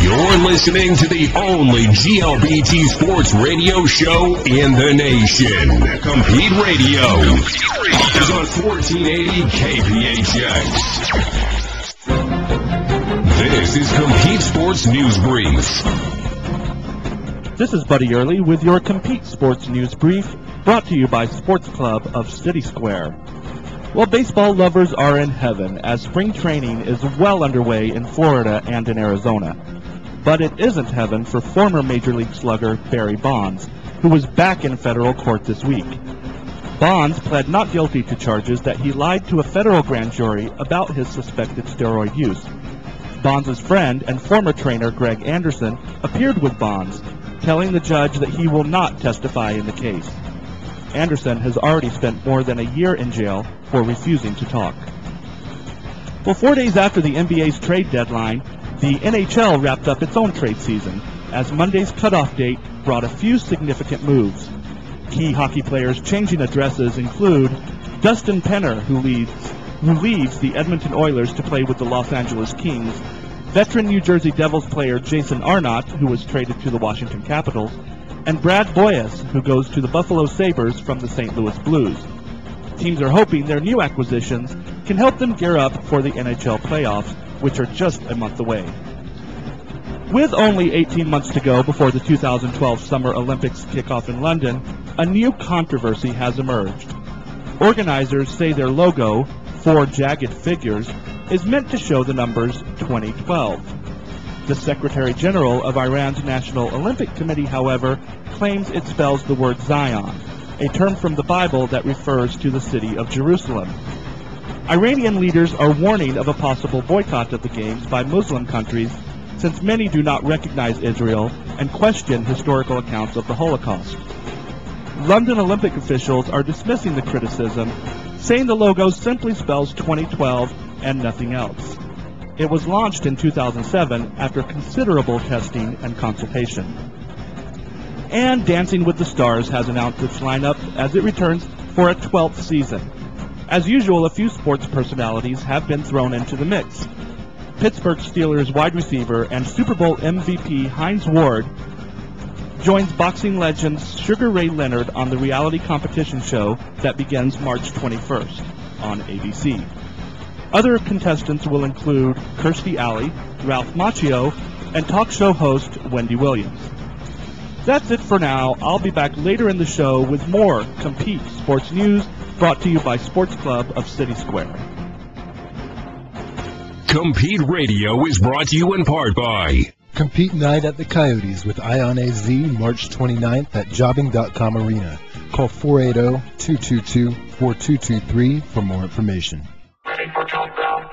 You're listening to the only LGBT sports radio show in the nation. Compete Radio is on 1480 KPHX. This is Compete Sports News Brief. This is Buddy Early with your Compete Sports News Brief, brought to you by Sports Club of City Square. Well, baseball lovers are in heaven as spring training is well underway in Florida and in Arizona. But it isn't heaven for former Major League slugger Barry Bonds, who was back in federal court this week. Bonds pled not guilty to charges that he lied to a federal grand jury about his suspected steroid use. Bonds' friend and former trainer Greg Anderson appeared with Bonds, telling the judge that he will not testify in the case. Anderson has already spent more than a year in jail for refusing to talk. Well, 4 days after the NBA's trade deadline, the NHL wrapped up its own trade season, as Monday's cutoff date brought a few significant moves. Key hockey players changing addresses include Dustin Penner, who leaves the Edmonton Oilers to play with the Los Angeles Kings, veteran New Jersey Devils player Jason Arnott, who was traded to the Washington Capitals, and Brad Boyes, who goes to the Buffalo Sabres from the St. Louis Blues. Teams are hoping their new acquisitions can help them gear up for the NHL playoffs, which are just a month away. With only 18 months to go before the 2012 Summer Olympics kickoff in London, a new controversy has emerged. Organizers say their logo, 4 jagged figures, is meant to show the numbers 2012. The Secretary General of Iran's National Olympic Committee, however, claims it spells the word Zion, a term from the Bible that refers to the city of Jerusalem. Iranian leaders are warning of a possible boycott of the Games by Muslim countries, since many do not recognize Israel and question historical accounts of the Holocaust. London Olympic officials are dismissing the criticism, saying the logo simply spells 2012 and nothing else. It was launched in 2007 after considerable testing and consultation. And Dancing with the Stars has announced its lineup as it returns for a 12th season. As usual, a few sports personalities have been thrown into the mix. Pittsburgh Steelers wide receiver and Super Bowl MVP Hines Ward joins boxing legend Sugar Ray Leonard on the reality competition show that begins March 21st on ABC. Other contestants will include Kirstie Alley, Ralph Macchio, and talk show host Wendy Williams. That's it for now. I'll be back later in the show with more Compete Sports News, brought to you by Sports Club of City Square. Compete Radio is brought to you in part by Compete Night at the Coyotes with Ion AZ, March 29th at jobbing.com arena. Call 480-222-4223 for more information. Ready for countdown.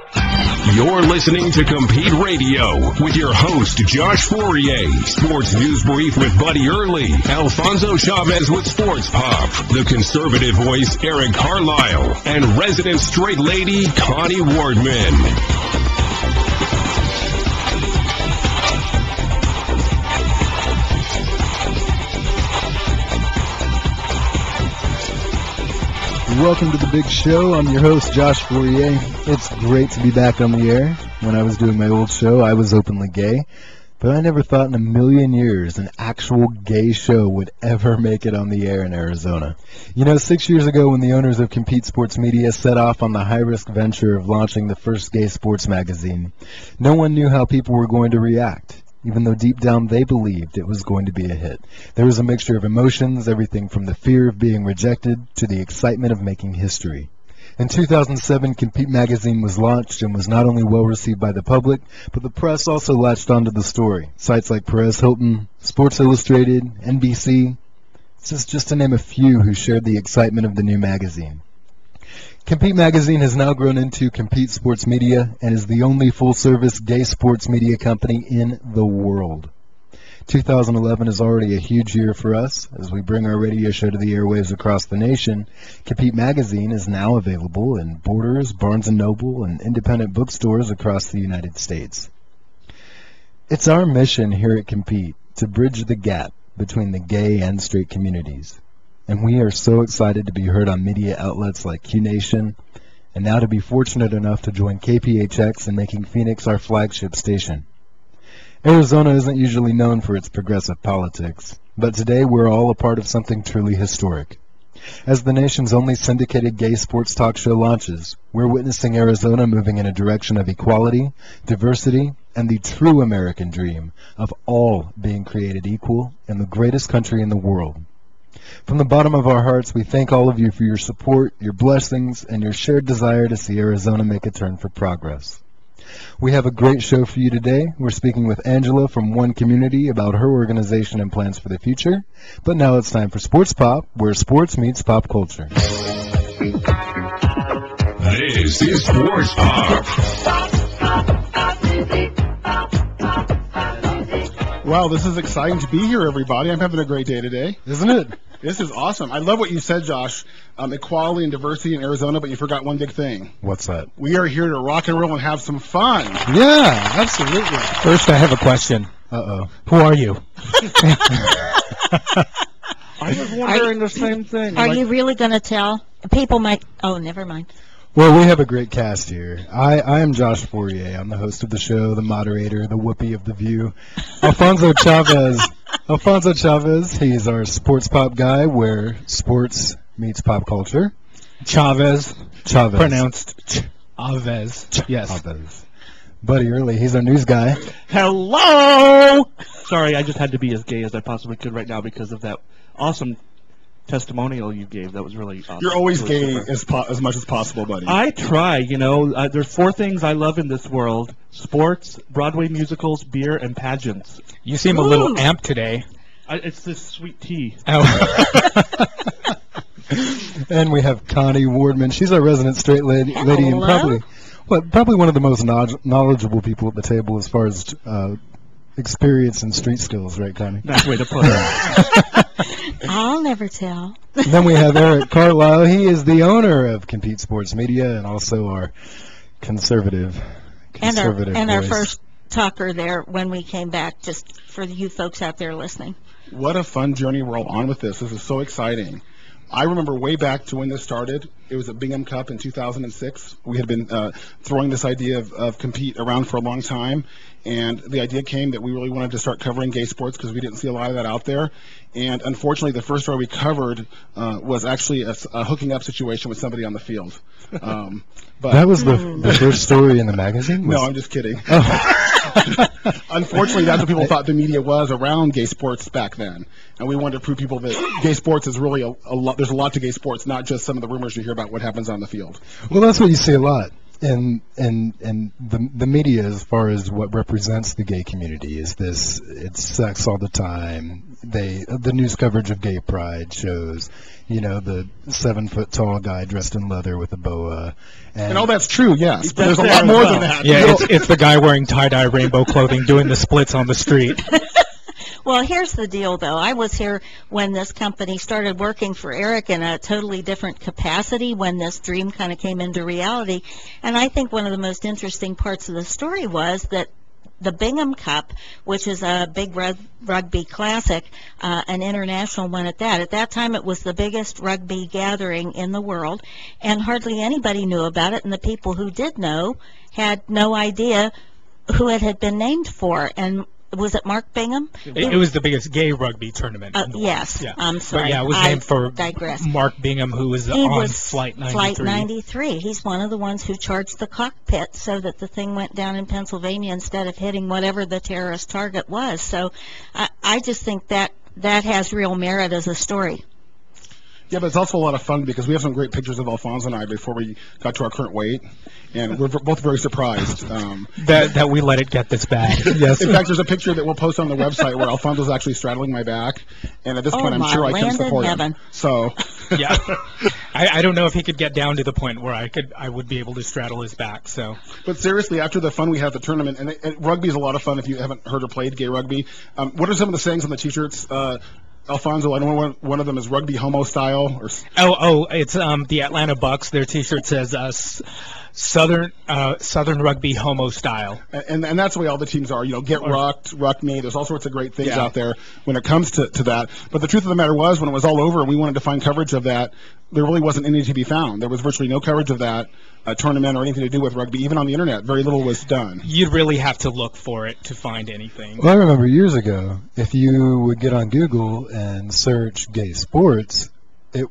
You're listening to Compete Radio with your host, Josh Fourrier. Sports News Brief with Buddy Early. Alfonso Chavez with Sports Pop. The conservative voice, Eric Carlisle. And resident straight lady, Connie Wardman. Welcome to the big show. I'm your host, Josh Fourrier. It's great to be back on the air. When I was doing my old show, I was openly gay, but I never thought in a million years an actual gay show would ever make it on the air in Arizona. You know, 6 years ago when the owners of Compete Sports Media set off on the high-risk venture of launching the first gay sports magazine, no one knew how people were going to react, even though deep down they believed it was going to be a hit. There was a mixture of emotions, everything from the fear of being rejected to the excitement of making history. In 2007, Compete magazine was launched and was not only well received by the public, but the press also latched onto the story. Sites like Perez Hilton, Sports Illustrated, NBC, this is just to name a few who shared the excitement of the new magazine. Compete magazine has now grown into Compete Sports Media and is the only full-service gay sports media company in the world. 2011 is already a huge year for us. As we bring our radio show to the airwaves across the nation, Compete magazine is now available in Borders, Barnes & Noble, and independent bookstores across the United States. It's our mission here at Compete to bridge the gap between the gay and straight communities. And we are so excited to be heard on media outlets like Q Nation and now to be fortunate enough to join KPHX in making Phoenix our flagship station. Arizona isn't usually known for its progressive politics, but today we're all a part of something truly historic. As the nation's only syndicated gay sports talk show launches, we're witnessing Arizona moving in a direction of equality, diversity, and the true American dream of all being created equal in the greatest country in the world. From the bottom of our hearts, we thank all of you for your support, your blessings, and your shared desire to see Arizona make a turn for progress. We have a great show for you today. We're speaking with Angela from One Community about her organization and plans for the future. But now it's time for Sports Pop, where sports meets pop culture. This is Sports Pop. Wow, this is exciting to be here, everybody. I'm having a great day today. Isn't it? This is awesome. I love what you said, Josh. Equality and diversity in Arizona, but you forgot one big thing. What's that? We are here to rock and roll and have some fun. Yeah, absolutely. First, I have a question. Uh-oh. Who are you? I was wondering the same thing. Are you really going to tell? People might... Oh, never mind. Well, we have a great cast here. I am Josh Fourrier. I'm the host of the show, the moderator, the whoopee of the view. Alfonso Chavez, he's our sports pop guy, where sports meets pop culture. Chavez. Pronounced Chavez. Yes. Chavez. Buddy Early, he's our news guy. Hello! Sorry, I just had to be as gay as I possibly could right now because of that awesome testimonial you gave. That was really awesome. You're always really gay as much as possible, buddy. I try, you know. There's 4 things I love in this world: sports, Broadway musicals, beer, and pageants. You seem a little amped today. It's this sweet tea. Oh. And we have Connie Wardman. She's our resident straight lady and Hello. probably one of the most knowledgeable people at the table as far as experience and street skills, right, Connie? Nice way to put it. I'll never tell. And then we have Eric Carlisle. He is the owner of Compete Sports Media and also our conservative And our voice. first talker there when we came back, just for you folks out there listening. What a fun journey we're all on with this. This is so exciting. I remember way back to when this started. It was at Bingham Cup in 2006. We had been throwing this idea of Compete around for a long time, and the idea came that we really wanted to start covering gay sports because we didn't see a lot of that out there. And unfortunately, the first story we covered was actually a hooking up situation with somebody on the field. But That was the first story in the magazine? no, I'm just kidding. Oh. Unfortunately, that's what people thought the media was around gay sports back then, and we wanted to prove people that gay sports is really a lot. There's a lot to gay sports, not just some of the rumors you hear about what happens on the field. Well, that's what you see a lot in the media as far as what represents the gay community is it's sex all the time. The news coverage of gay pride shows, you know, the 7-foot-tall guy dressed in leather with a boa. And all that's true, yes, but That's there's a there lot as more well. than that. Yeah, it's the guy wearing tie-dye rainbow clothing doing the splits on the street. Well, here's the deal, though. I was here when this company started working for Eric in a totally different capacity when this dream kind of came into reality. And I think one of the most interesting parts of the story was that the Bingham Cup, which is a big rugby classic, an international one at that. At that time, it was the biggest rugby gathering in the world, and hardly anybody knew about it, and the people who did know had no idea who it had been named for. And was it Mark Bingham? It was the biggest gay rugby tournament. In the world. Yes, Yeah. I'm sorry. But yeah, it was I named for digress. Mark Bingham, who was He on was Flight 93. Flight 93. He's one of the ones who charged the cockpit so that the thing went down in Pennsylvania instead of hitting whatever the terrorist target was. So I just think that has real merit as a story. Yeah, but it's also a lot of fun because we have some great pictures of Alfonso and I before we got to our current weight, and we're both very surprised. That we let it get this bad. Yes. In fact, there's a picture that we'll post on the website where Alfonso's actually straddling my back, and at this point, I'm my sure I can land in support heaven. him. So, Yeah. I don't know if he could get down to the point where I would be able to straddle his back. So. but seriously, after the fun we had at the tournament, and rugby is a lot of fun if you haven't heard or played gay rugby. What are some of the sayings on the T-shirts? Alfonso, I know one of them is rugby homo style. Oh, it's the Atlanta Bucks. Their T-shirt says Southern rugby homo style. And that's the way all the teams are. Get rucked, ruck me. There's all sorts of great things out there when it comes to that. But the truth of the matter was, when it was all over and we wanted to find coverage of that, there really wasn't any to be found. There was virtually no coverage of that tournament or anything to do with rugby. Even on the internet, very little was done. You'd really have to look for it to find anything. Well, I remember years ago, if you would get on Google and search gay sports, it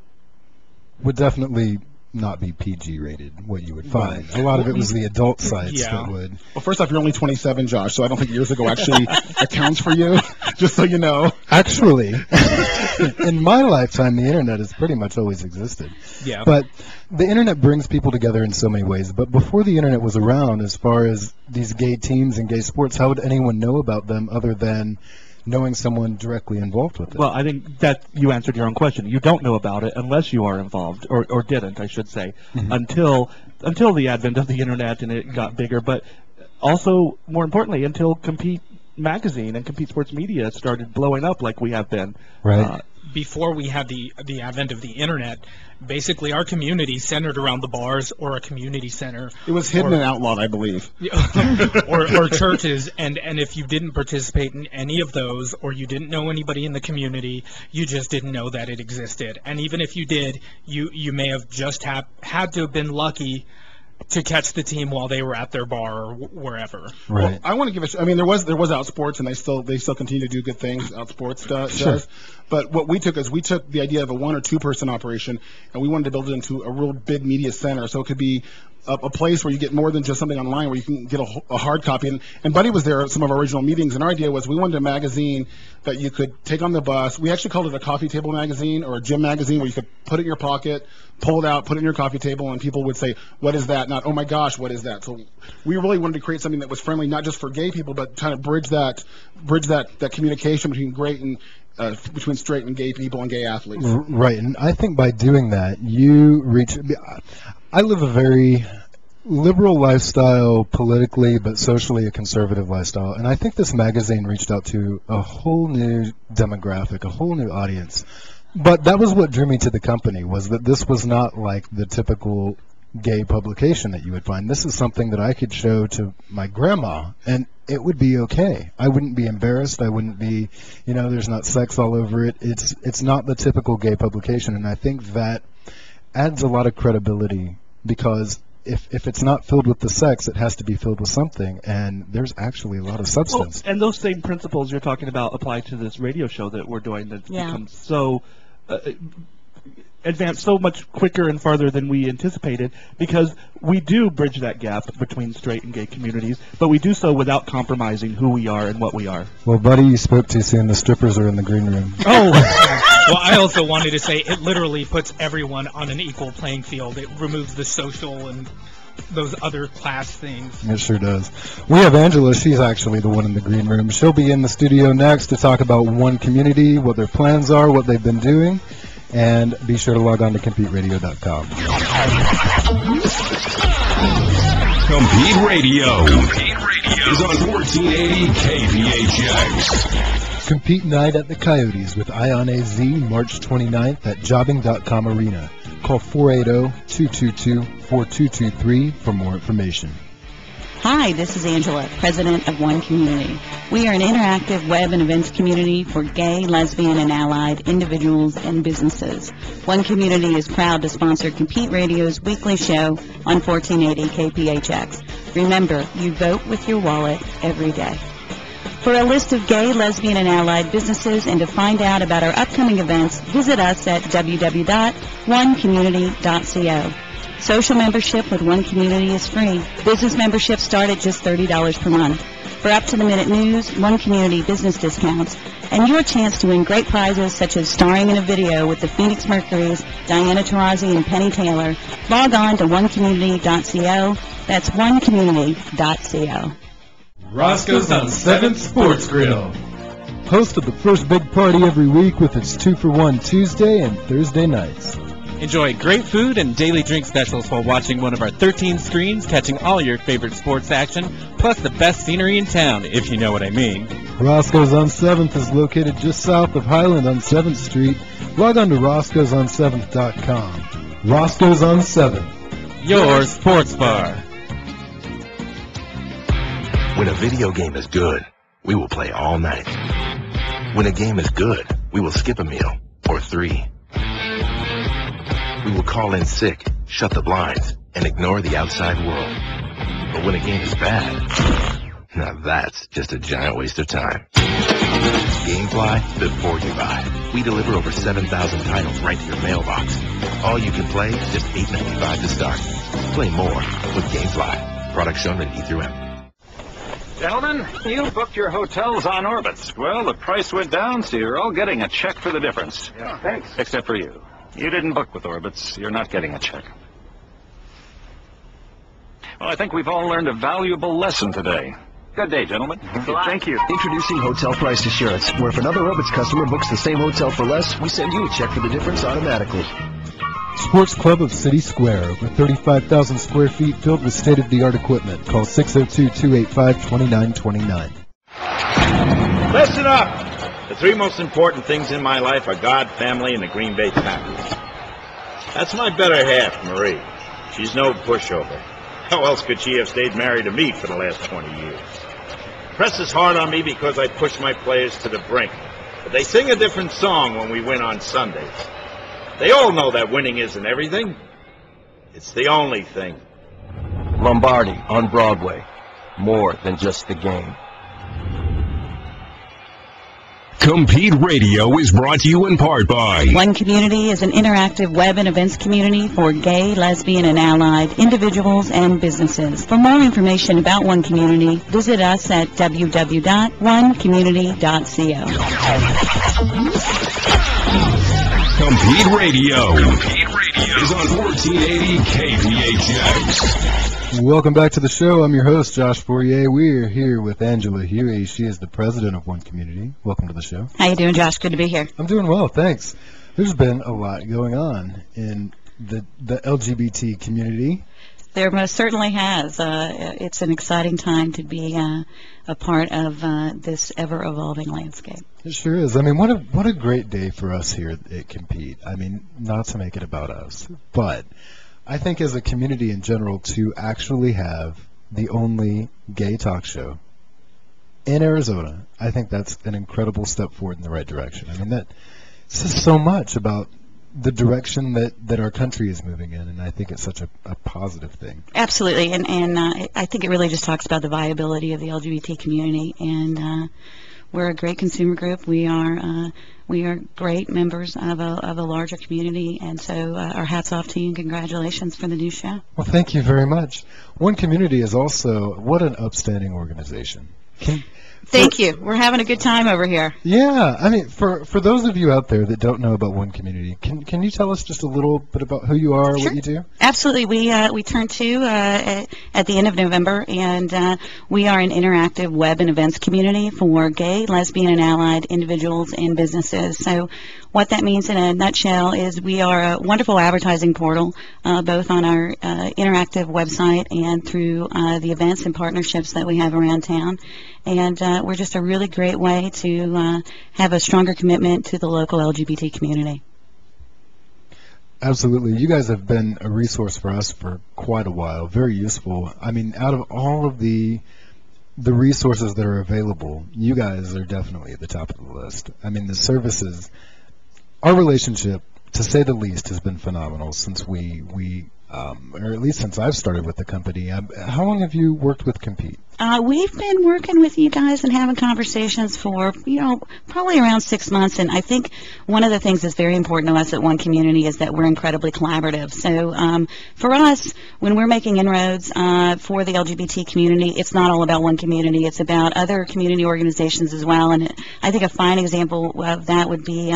would definitely not be PG rated what you would find. A lot of it was the adult sites that would. Well, first off, you're only 27, Josh, so I don't think years ago actually accounts for you, just so you know. Actually, in my lifetime, the internet has pretty much always existed. Yeah. But the internet brings people together in so many ways. But before the internet was around, as far as these gay teams and gay sports, how would anyone know about them other than knowing someone directly involved with it? Well, I think that you answered your own question. You don't know about it unless you are involved, or didn't, I should say, until the advent of the internet and it got bigger. But also, more importantly, until Compete Magazine and Compete Sports Media started blowing up like we have been. Right. Before we had the advent of the internet, basically our community centered around the bars or a community center. It was hidden and outlawed, I believe. or churches, and if you didn't participate in any of those, or you didn't know anybody in the community, you just didn't know that it existed. And even if you did, you may have just had to have been lucky to catch the team while they were at their bar or wherever. Right. Well, I want to give there was Outsports, and they still continue to do good things. Outsports does. But what we took the idea of a 1 or 2 person operation, and we wanted to build it into a real big media center, so it could be a place where you get more than just something online, where you can get a hard copy. And Buddy was there at some of our original meetings, and our idea was we wanted a magazine that you could take on the bus. We actually called it a coffee table magazine or a gym magazine, where you could put it in your pocket, pull it out, put it in your coffee table, and people would say, "What is that?" Not, "Oh my gosh, what is that?" So we really wanted to create something that was friendly, not just for gay people, but kind of bridge that communication between between straight and gay people and gay athletes. Right, and I think by doing that, you reach. I live a very liberal lifestyle politically, but socially a conservative lifestyle, and I think this magazine reached out to a whole new demographic, a whole new audience. But that was what drew me to the company, was that this was not like the typical gay publication that you would find. This is something that I could show to my grandma, and it would be okay. I wouldn't be embarrassed. I wouldn't be, there's not sex all over it. It's not the typical gay publication, and I think that adds a lot of credibility, because if it's not filled with the sex, it has to be filled with something, and there's actually a lot of substance. Well, and those same principles you're talking about apply to this radio show that we're doing, that becomes so advanced so much quicker and farther than we anticipated, because we do bridge that gap between straight and gay communities, but we do so without compromising who we are and what we are. Well, Buddy, you spoke too soon. The strippers are in the green room. Oh! Well, I also wanted to say it literally puts everyone on an equal playing field. It removes the social and those other class things. It sure does. We have Angela. She's actually the one in the green room. She'll be in the studio next to talk about One Community, what their plans are, what they've been doing. And be sure to log on to CompeteRadio.com. Compete Radio is on 1480 KPHX. Compete Night at the Coyotes with Ion AZ, March 29th at Jobbing.com Arena. Call 480-222-4223 for more information. Hi, this is Angela, president of One Community. We are an interactive web and events community for gay, lesbian, and allied individuals and businesses. One Community is proud to sponsor Compete Radio's weekly show on 1480 KPHX. Remember, you vote with your wallet every day. For a list of gay, lesbian, and allied businesses and to find out about our upcoming events, visit us at www.onecommunity.co. Social membership with One Community is free. Business memberships start at just $30 per month. For up-to-the-minute news, One Community business discounts, and your chance to win great prizes such as starring in a video with the Phoenix Mercury's Diana Taurasi and Penny Taylor, log on to onecommunity.co. That's onecommunity.co. Roscoe's on 7th Sports Grill. Host of the first big party every week with its 2-for-1 Tuesday and Thursday nights. Enjoy great food and daily drink specials while watching one of our 13 screens, catching all your favorite sports action, plus the best scenery in town, if you know what I mean. Roscoe's on 7th is located just south of Highland on 7th Street. Log on to roscoe'son7th.com. Roscoe's on 7th. your sports bar. When a video game is good, we will play all night. When a game is good, we will skip a meal or 3. We will call in sick, shut the blinds, and ignore the outside world. But when a game is bad, now that's just a giant waste of time. Gamefly, before you buy. We deliver over 7,000 titles right to your mailbox. All you can play, just $8.95 to start. Play more with Gamefly. Products shown rated E through M. Gentlemen, you booked your hotels on Orbitz. Well, the price went down, so you're all getting a check for the difference. Yeah, thanks. Except for you. You didn't book with Orbitz. You're not getting a check. Well, I think we've all learned a valuable lesson today. Good day, gentlemen. Thank you. Introducing Hotel Price Assurance, where if another Orbitz customer books the same hotel for less, we send you a check for the difference automatically. Sports Club of City Square, over 35,000 square feet filled with state-of-the-art equipment. Call 602-285-2929. Listen up! The 3 most important things in my life are God, family, and the Green Bay Packers. That's my better half, Marie. She's no pushover. How else could she have stayed married to me for the last 20 years? Presses hard on me because I push my players to the brink. But they sing a different song when we win on Sundays. They all know that winning isn't everything. It's the only thing. Lombardi on Broadway. More than just the game. Compete Radio is brought to you in part by One Community is an interactive web and events community for gay, lesbian, and allied individuals and businesses. For more information about One Community, visit us at www.onecommunity.co. Compete Radio is on 1480 KPHX. Welcome back to the show. I'm your host, Josh Fourrier. We're here with Angela Hughey. She is the president of One Community. Welcome to the show. How you doing, Josh? Good to be here. I'm doing well, thanks. There's been a lot going on in the LGBT community. There most certainly has. It's an exciting time to be a part of this ever-evolving landscape. It sure is. I mean, what a great day for us here at Compete. I mean, not to make it about us, but I think as a community in general to actually have the only gay talk show in Arizona, I think that's an incredible step forward in the right direction. I mean, that says so much about the direction that our country is moving in, and I think it's such a positive thing. Absolutely, and I think it really just talks about the viability of the LGBT community, and we're a great consumer group. We are great members of a larger community, and so our hats off to you and congratulations for the new show. Well, thank you very much. One Community is also, what an upstanding organization. Thank you. We're having a good time over here. Yeah, I mean, for those of you out there that don't know about One Community, can you tell us just a little bit about who you are, Sure. what you do? Absolutely. We turn 2 at the end of November, and we are an interactive web and events community for gay, lesbian, and allied individuals and businesses. So what that means in a nutshell is we are a wonderful advertising portal, both on our interactive website and through the events and partnerships that we have around town. And we're just a really great way to have a stronger commitment to the local LGBT community. Absolutely. You guys have been a resource for us for quite a while, very useful. I mean, out of all of the resources that are available, you guys are definitely at the top of the list. I mean, the services, our relationship, to say the least, has been phenomenal since or at least since I've started with the company. How long have you worked with Compete? We've been working with you guys and having conversations for, probably around 6 months. And I think one of the things that's very important to us at One Community is that we're incredibly collaborative. So for us, when we're making inroads for the LGBT community, it's not all about One Community. It's about other community organizations as well. And I think a fine example of that would be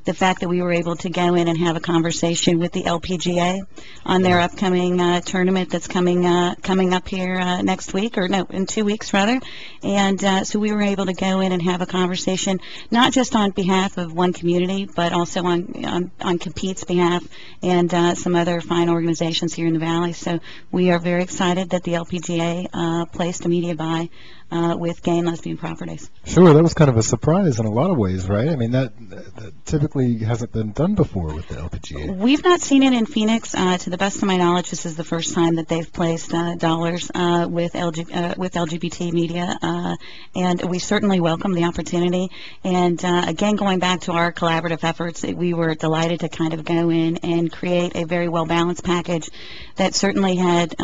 the fact that we were able to go in and have a conversation with the LPGA on their upcoming tournament that's coming up here next week, or no, in 2 weeks rather. And so we were able to go in and have a conversation, not just on behalf of One Community, but also on Compete's behalf and some other fine organizations here in the Valley. So we are very excited that the LPGA placed a media buy with gay and lesbian properties. Sure, that was kind of a surprise in a lot of ways, right? I mean, that typically hasn't been done before with the LPGA. We've not seen it in Phoenix. To the best of my knowledge, this is the first time that they've placed dollars with LGBT media, and we certainly welcome the opportunity. And again, going back to our collaborative efforts, we were delighted to kind of go in and create a very well-balanced package that certainly had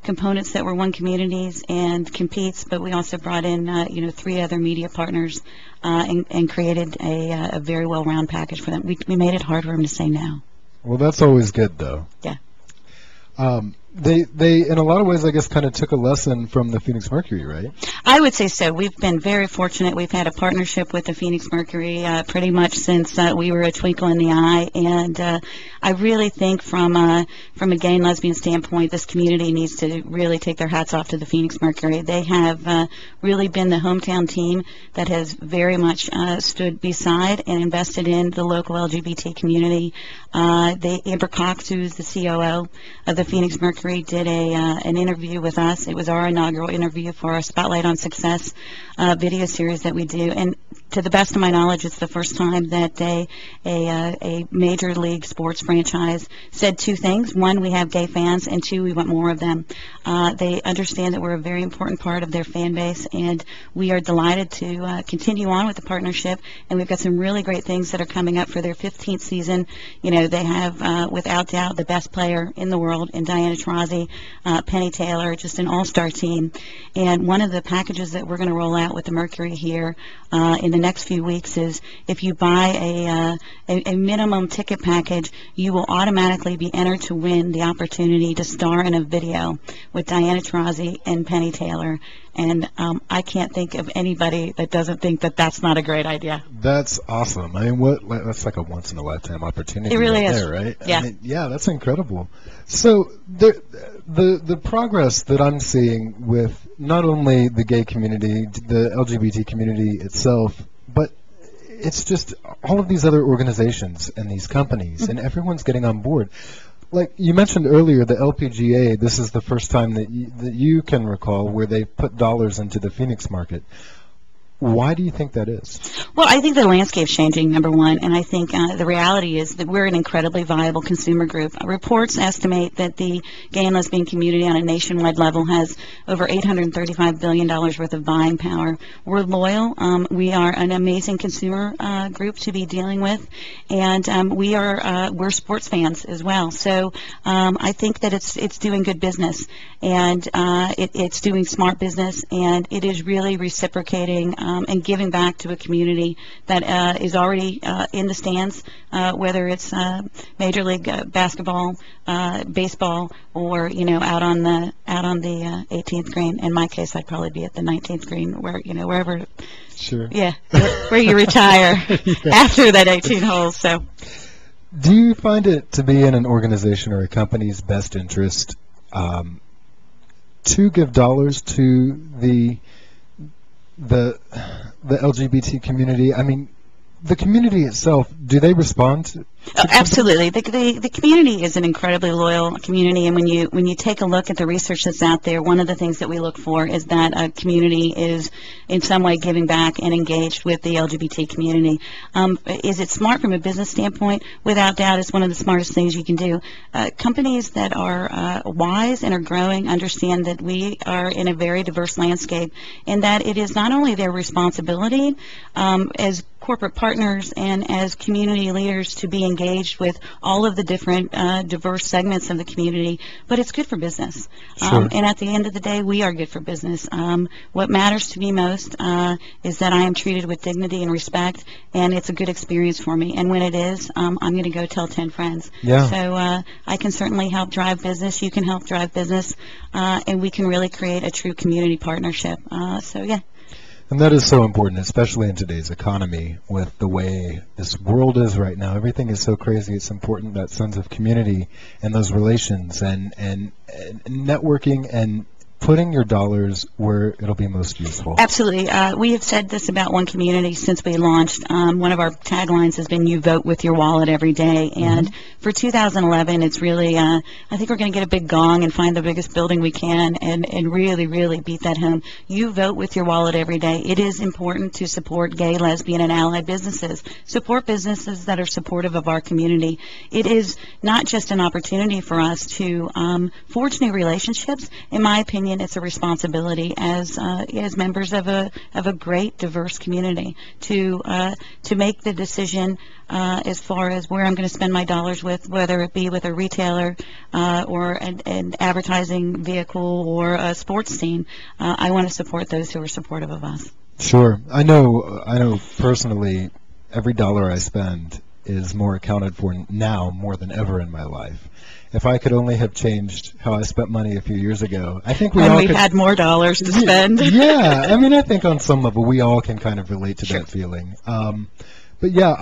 components that were One Community's and Compete's, but we also brought in 3 other media partners and created a very well-rounded package for them. We made it hard for them to say no. Well, that's always good, though. Yeah. They in a lot of ways, I guess, kind of took a lesson from the Phoenix Mercury, right? I would say so. We've been very fortunate. We've had a partnership with the Phoenix Mercury pretty much since we were a twinkle in the eye, and I really think from a gay and lesbian standpoint, this community needs to really take their hats off to the Phoenix Mercury. They have really been the hometown team that has very much stood beside and invested in the local LGBT community. Amber Cox, who's the COO of the Phoenix Mercury, did an interview with us. It was our inaugural interview for our Spotlight on Success video series that we do. And to the best of my knowledge, it's the first time that a major league sports franchise said 2 things. 1, we have gay fans, and 2, we want more of them. They understand that we're a very important part of their fan base, and we are delighted to continue on with the partnership. And we've got some really great things that are coming up for their 15th season. They have, without doubt, the best player in the world in Diana Taurasi, Penny Taylor, just an all-star team. And one of the packages that we're going to roll out with the Mercury here in the next few weeks is if you buy a minimum ticket package, you will automatically be entered to win the opportunity to star in a video with Diana Taurasi and Penny Taylor. And I can't think of anybody that doesn't think that that's not a great idea. That's awesome. I mean, that's like a once-in-a-lifetime opportunity. It really is. There, right? Yeah. I mean, yeah, that's incredible. So the progress that I'm seeing with not only the gay community, the LGBT community itself, but it's just all of these other organizations and these companies, and everyone's getting on board. Like you mentioned earlier, the LPGA, this is the first time that you can recall where they put dollars into the Phoenix market. Why do you think that is? Well, I think the landscape's changing, number one, and I think the reality is that we're an incredibly viable consumer group. Reports estimate that the gay and lesbian community on a nationwide level has over $835 billion worth of buying power. We're loyal. We are an amazing consumer group to be dealing with, and we're sports fans as well. So I think that it's doing good business, and it's doing smart business, and it is really reciprocating and giving back to a community that is already in the stands, whether it's Major League basketball, baseball, or out on the 18th green. In my case, I'd probably be at the 19th green, where wherever. Sure. Yeah, where you retire after that 18 holes. So. Do you find it to be in an organization or a company's best interest to give dollars to the LGBT community? I mean, the community itself, do they respond to absolutely. The community is an incredibly loyal community, and when you take a look at the research that's out there, one of the things that we look for is that a community is in some way giving back and engaged with the LGBT community. Is it smart from a business standpoint? Without doubt, it's one of the smartest things you can do. Companies that are wise and are growing understand that we are in a very diverse landscape, and that it is not only their responsibility as corporate partners and as community leaders to be engaged with all of the different diverse segments of the community, but it's good for business. Sure. And at the end of the day, we are good for business. What matters to me most is that I am treated with dignity and respect, and it's a good experience for me. And when it is, I'm going to go tell 10 friends. Yeah. So I can certainly help drive business. You can help drive business, and we can really create a true community partnership. So, yeah. And that is so important, especially in today's economy with the way this world is right now. Everything is so crazy. It's important that sense of community and those relations and networking and putting your dollars where it'll be most useful. Absolutely. We have said this about One Community since we launched. One of our taglines has been, you vote with your wallet every day. And for 2011, it's really, I think we're going to get a big gong and find the biggest building we can and really, really beat that home. You vote with your wallet every day. It is important to support gay, lesbian, and allied businesses. Support businesses that are supportive of our community. It is not just an opportunity for us to forge new relationships. In my opinion, it's a responsibility as members of a great, diverse community to make the decision as far as where I'm going to spend my dollars with, whether it be with a retailer or an advertising vehicle or a sports team. I want to support those who are supportive of us. Sure. I know personally, every dollar I spend is more accounted for now more than ever in my life. If I could only have changed how I spent money a few years ago, I think we had more dollars to spend. Yeah, I mean, I think on some level we all can kind of relate to that feeling. But yeah,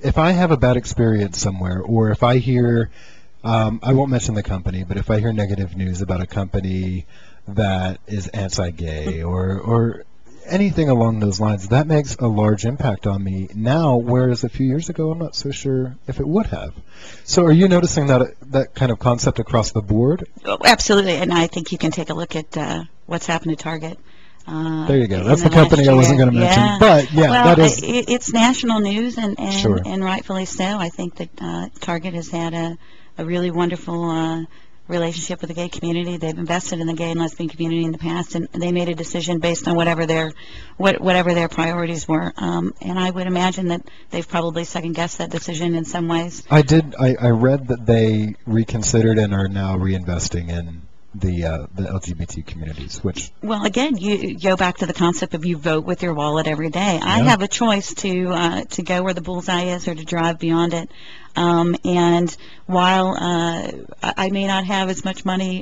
if I have a bad experience somewhere, or if I hear, I won't mention the company, but if I hear negative news about a company that is anti-gay or anything along those lines, that makes a large impact on me now, whereas a few years ago I'm not so sure if it would have. So are you noticing that kind of concept across the board? Oh, absolutely, and I think you can take a look at what's happened to Target. There you go. That's the company I wasn't going to mention. But yeah, well, that is. It's national news, and Sure. and rightfully so. I think that Target has had a really wonderful relationship with the gay community. They've invested in the gay and lesbian community in the past, and they made a decision based on whatever their priorities were. And I would imagine that they've probably second-guessed that decision in some ways. I read that they reconsidered and are now reinvesting in the LGBT communities, which... Well, again, you go back to the concept of you vote with your wallet every day. I have a choice to go where the bullseye is or to drive beyond it. And while I may not have as much money,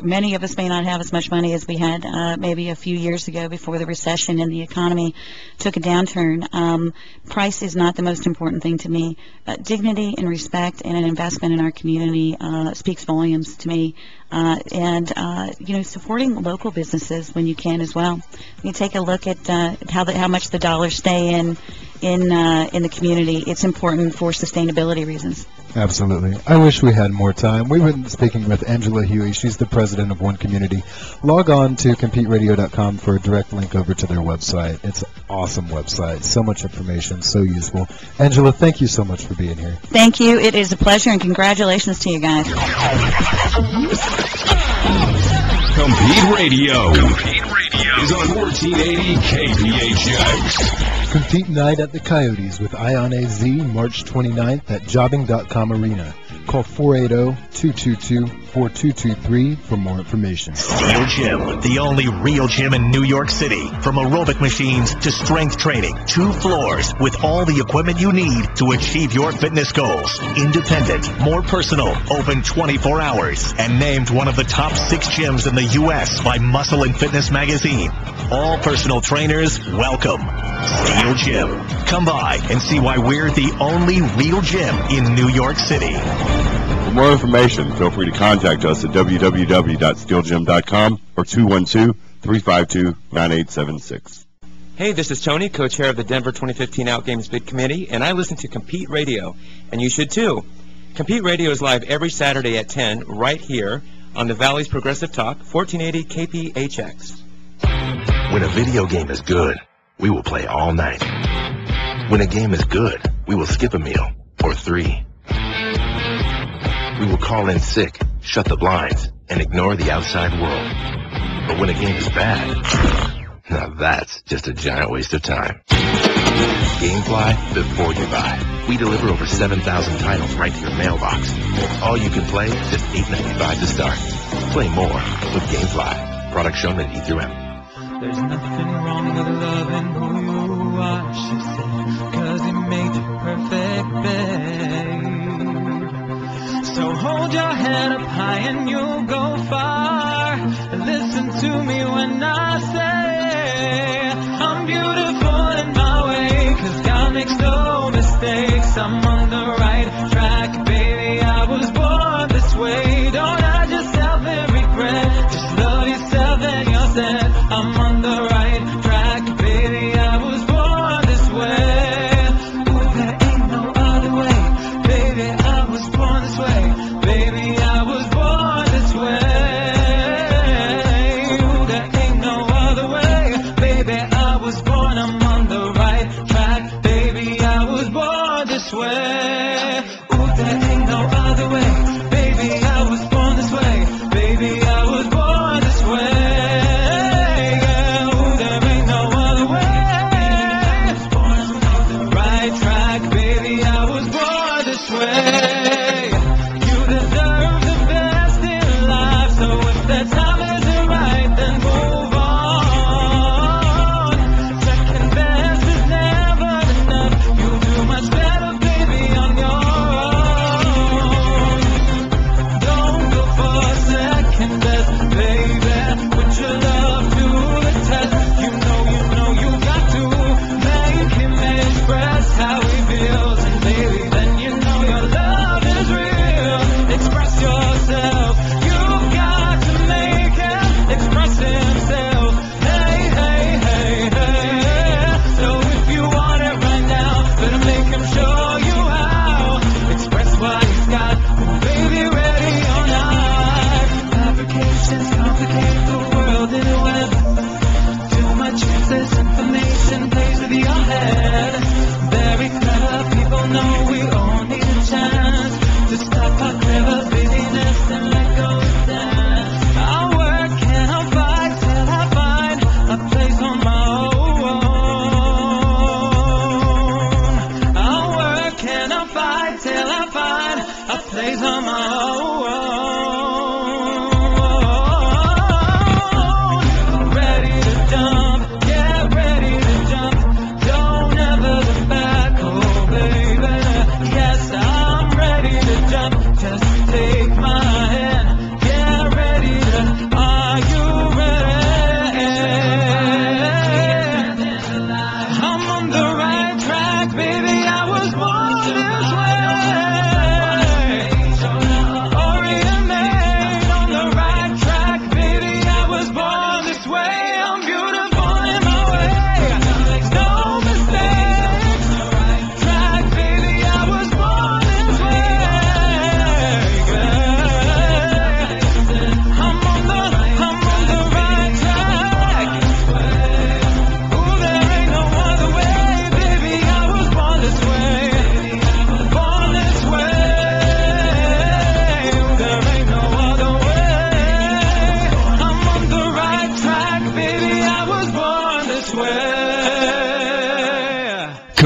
many of us may not have as much money as we had maybe a few years ago before the recession and the economy took a downturn, price is not the most important thing to me. Dignity and respect and an investment in our community speaks volumes to me. And supporting local businesses when you can as well. You take a look at how much the dollars stay in the community. It's important for sustainability reasons. Absolutely. I wish we had more time. We've been speaking with Angela Hughey. She's the president of One Community. Log on to CompeteRadio.com for a direct link over to their website. It's an awesome website. So much information, so useful. Angela, thank you so much for being here. Thank you. It is a pleasure, and congratulations to you guys. Compete Radio is on 1480 KPHX. Compete night at the Coyotes with Ion AZ March 29th at jobbing.com arena. Call 480-222-4223 for more information. Steel Gym, the only real gym in New York City. From aerobic machines to strength training, 2 floors with all the equipment you need to achieve your fitness goals. Independent, more personal, open 24 hours, and named one of the top 6 gyms in the U.S. by Muscle and Fitness magazine. All personal trainers, welcome. Steel Gym. Come by and see why we're the only real gym in New York City. For more information, feel free to contact us at www.steelgym.com or 212-352-9876. Hey, this is Tony, co-chair of the Denver 2015 Outgames Bid Committee, and I listen to Compete Radio, and you should too. Compete Radio is live every Saturday at 10 right here on the Valley's Progressive Talk, 1480 KPHX. When a video game is good, we will play all night. When a game is good, we will skip a meal or 3. We will call in sick, shut the blinds, and ignore the outside world. But when a game is bad, now that's just a giant waste of time. Gamefly before you buy. We deliver over 7,000 titles right to your mailbox. All you can play, just $8.95 to start. Play more with Gamefly. Product shown at E through M. There's nothing wrong with loving who you are, she said, 'cause he made you perfect, babe. So hold your head up high and you'll go far. Listen to me when I say I'm beautiful in my way, 'cause God makes no mistakes. I'm on the right track, baby, I was born this way. Don't hide yourself in regret, just love yourself.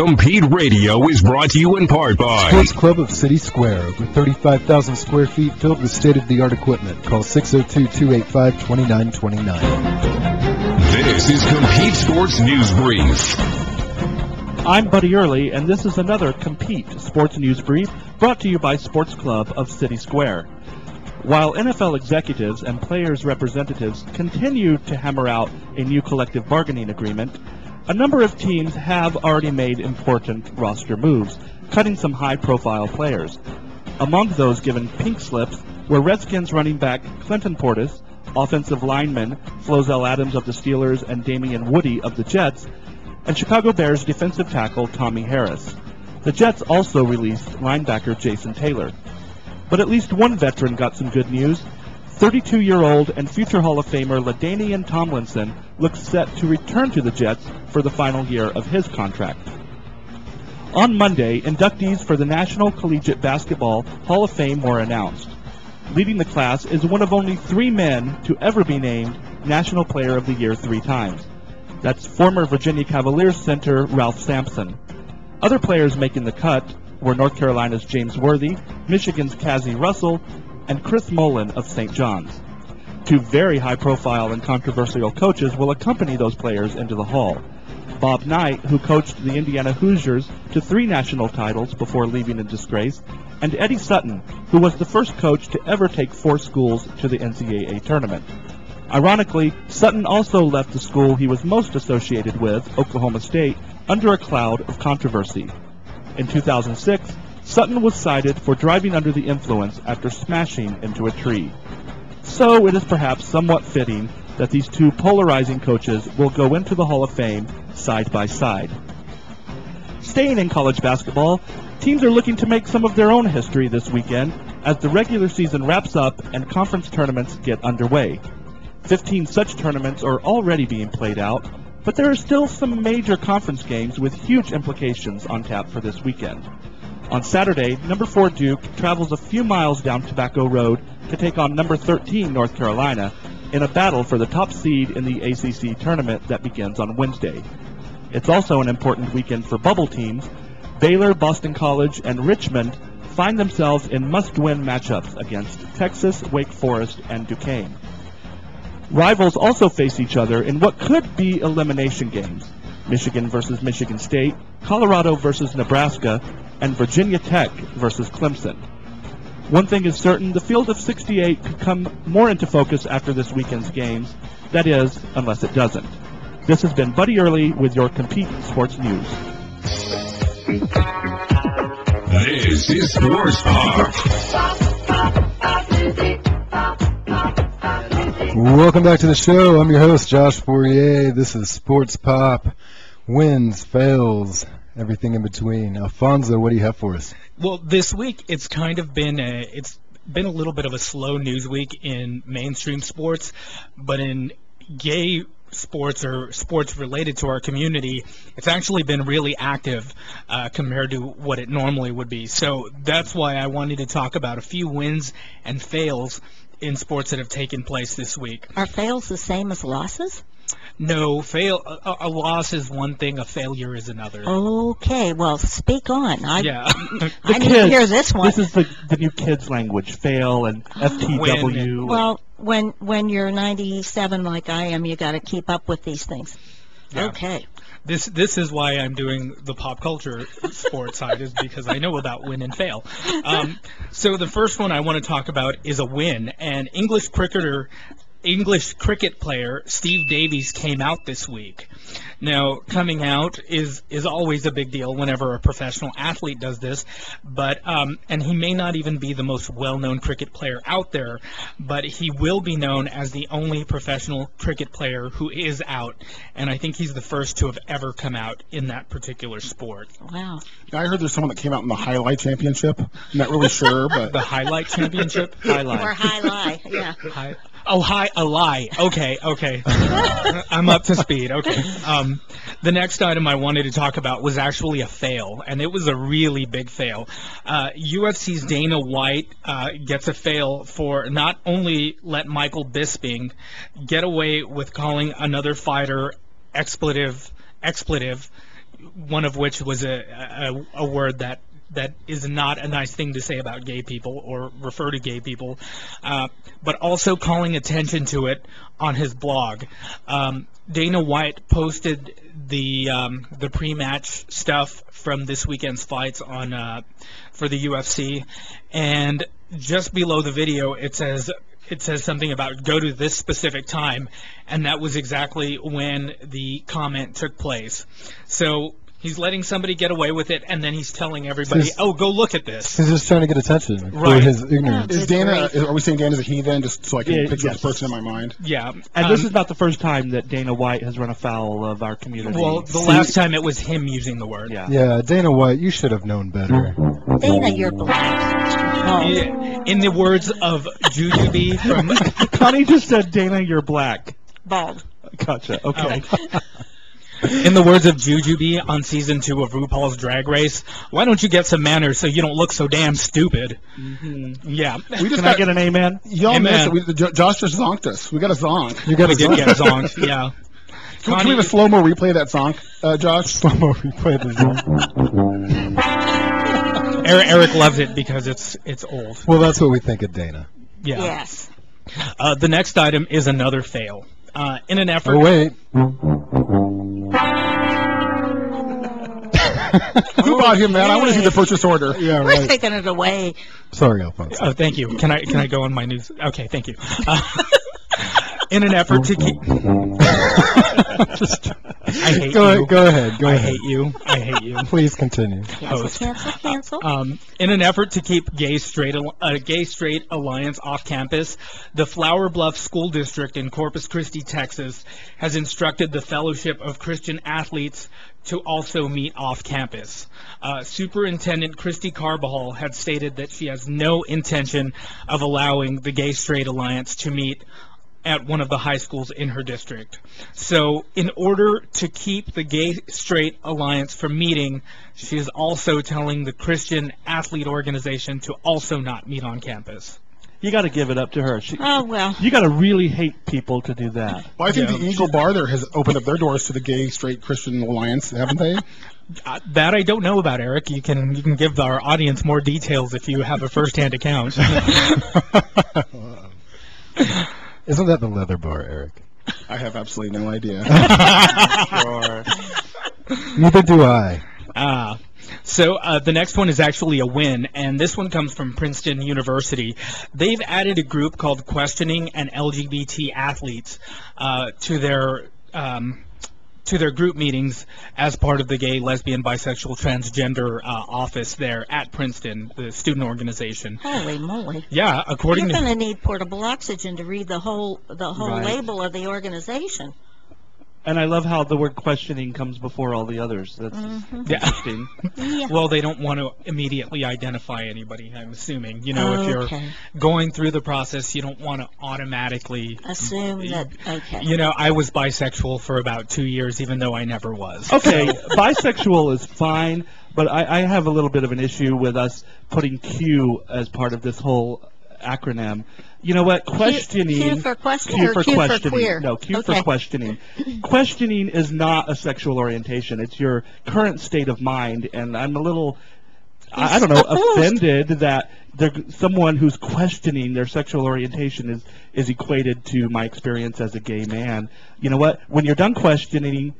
Compete Radio is brought to you in part by Sports Club of City Square. Over 35,000 square feet filled with state-of-the-art equipment. Call 602-285-2929. This is Compete Sports News Brief. I'm Buddy Early, and this is another Compete Sports News Brief brought to you by Sports Club of City Square. While NFL executives and players' representatives continue to hammer out a new collective bargaining agreement, a number of teams have already made important roster moves, cutting some high-profile players. Among those given pink slips were Redskins running back Clinton Portis, offensive lineman Flozell Adams of the Steelers and Damian Woody of the Jets, and Chicago Bears defensive tackle Tommy Harris. The Jets also released linebacker Jason Taylor. But at least one veteran got some good news. 32-year-old and future Hall of Famer LaDainian Tomlinson looks set to return to the Jets for the final year of his contract. On Monday, inductees for the National Collegiate Basketball Hall of Fame were announced. Leading the class is one of only 3 men to ever be named National Player of the Year 3 times. That's former Virginia Cavaliers center Ralph Sampson. Other players making the cut were North Carolina's James Worthy, Michigan's Cazzie Russell, and Chris Mullen of St. John's. 2 very high-profile and controversial coaches will accompany those players into the Hall. Bob Knight, who coached the Indiana Hoosiers to 3 national titles before leaving in disgrace, and Eddie Sutton, who was the first coach to ever take 4 schools to the NCAA tournament. Ironically, Sutton also left the school he was most associated with, Oklahoma State, under a cloud of controversy. In 2006, Sutton was cited for driving under the influence after smashing into a tree. So it is perhaps somewhat fitting that these 2 polarizing coaches will go into the Hall of Fame side by side. Staying in college basketball, teams are looking to make some of their own history this weekend as the regular season wraps up and conference tournaments get underway. 15 such tournaments are already being played out, but there are still some major conference games with huge implications on tap for this weekend. On Saturday, number 4 Duke travels a few miles down Tobacco Road to take on number 13 North Carolina in a battle for the top seed in the ACC tournament that begins on Wednesday. It's also an important weekend for bubble teams. Baylor, Boston College, and Richmond find themselves in must-win matchups against Texas, Wake Forest, and Duquesne. Rivals also face each other in what could be elimination games. Michigan versus Michigan State, Colorado versus Nebraska, and Virginia Tech versus Clemson. One thing is certain, the field of 68 could come more into focus after this weekend's games. That is, unless it doesn't. This has been Buddy Early with your Compete Sports News. This is Sports Pop. Welcome back to the show. I'm your host, Josh Fourrier. This is Sports Pop. Wins, fails, everything in between. Alfonso, what do you have for us? Well, this week it's kind of been a little bit of a slow news week in mainstream sports, but in gay sports or sports related to our community, it's actually been really active compared to what it normally would be. So that's why I wanted to talk about a few wins and fails in sports that have taken place this week. Are fails the same as losses? No, a loss is one thing, a failure is another. Okay, well, speak on. I need kids, to hear this one. This is the new kids' language, fail and FTW. Well, when you're 97 like I am, you got to keep up with these things. Yeah. Okay. This is why I'm doing the pop culture sports side, is because I know about win and fail. So the first one I want to talk about is a win. And English cricket player Steve Davies came out this week. Now, coming out is always a big deal whenever a professional athlete does this, but and he may not even be the most well-known cricket player out there, but he will be known as the only professional cricket player who is out, and I think he's the first to have ever come out in that particular sport. Wow. I heard there's someone that came out in the highlight championship. I'm not really sure, but the highlight championship? Highlight. Or high-lie, yeah. A lie. Okay. I'm up to speed. Okay. The next item I wanted to talk about was actually a fail, and it was a really big fail. UFC's Dana White gets a fail for not only let Michael Bisping get away with calling another fighter expletive, one of which was a word that is not a nice thing to say about gay people or refer to gay people, but also calling attention to it on his blog. Dana White posted the pre-match stuff from this weekend's fights on for the UFC, and just below the video it says something about go to this specific time, and that was exactly when the comment took place. So he's letting somebody get away with it, and then he's telling everybody, "Oh, go look at this." He's just trying to get attention for his ignorance. Is Dana? Are we saying Dana's a heathen? Just so I can picture this person in my mind. Yeah, and this is not the first time that Dana White has run afoul of our community. Well, the last time it was him using the word. Yeah, Dana White, you should have known better. Dana, you're black. In the words of Jujubee from Connie just said, "Dana, you're black." Bald. Gotcha. Okay. In the words of Jujubee on season 2 of RuPaul's Drag Race, why don't you get some manners so you don't look so damn stupid? Yeah. Can I get an amen? Y'all missed it. Josh just zonked us. We got a zonk. You got We did get zonked, yeah. Can we have a slow-mo replay of that zonk, Josh? Slow-mo replay of the zonk. Eric loves it because it's old. Well, that's what we think of Dana. Yeah. Yes. The next item is another fail. In an effort... Oh, wait. Who bought him that? I want to see the purchase order. Yeah, We're right. taking it away. Sorry, Alfonso. Oh, thank you. Can I go on my news? Okay, thank you. In an effort to keep... I hate you. Go ahead. I hate you. I hate you. Please continue. Cancel. In an effort to keep gay straight alliance off campus, the Flower Bluff School District in Corpus Christi, Texas, has instructed the Fellowship of Christian Athletes to also meet off campus. Superintendent Christy Carbajal had stated that she has no intention of allowing the Gay Straight Alliance to meet at one of the high schools in her district. So in order to keep the Gay Straight Alliance from meeting, she is also telling the Christian Athlete Organization to also not meet on campus. You got to give it up to her. Oh, well. You got to really hate people to do that. Well, I think the Eagle Bar there has opened up their doors to the Gay Straight Christian Alliance, haven't they? That I don't know about, Eric. You can give our audience more details if you have a first-hand account. Isn't that the leather bar, Eric? I have absolutely no idea. Sure. Neither do I. So the next one is actually a win, and this one comes from Princeton University. They've added a group called Questioning and LGBT Athletes to their group meetings as part of the gay, lesbian, bisexual, transgender office there at Princeton, the student organization. Holy moly. Yeah, according You're to... going to need portable oxygen to read the whole Right. label of the organization. And I love how the word questioning comes before all the others. That's interesting. Yeah. Well, they don't want to immediately identify anybody, I'm assuming. You know, if you're Okay. going through the process, you don't want to automatically... Assume that, okay. You know, I was bisexual for about 2 years, even though I never was. Okay, bisexual is fine, but I have a little bit of an issue with us putting Q as part of this whole acronym. You know what? Questioning. Q for question Q or for Q for questioning. queer? No, Q Okay. for questioning. Questioning is not a sexual orientation. It's your current state of mind, and I'm a little, I don't know, offended that someone who's questioning their sexual orientation is equated to my experience as a gay man. You know what? When you're done questioning,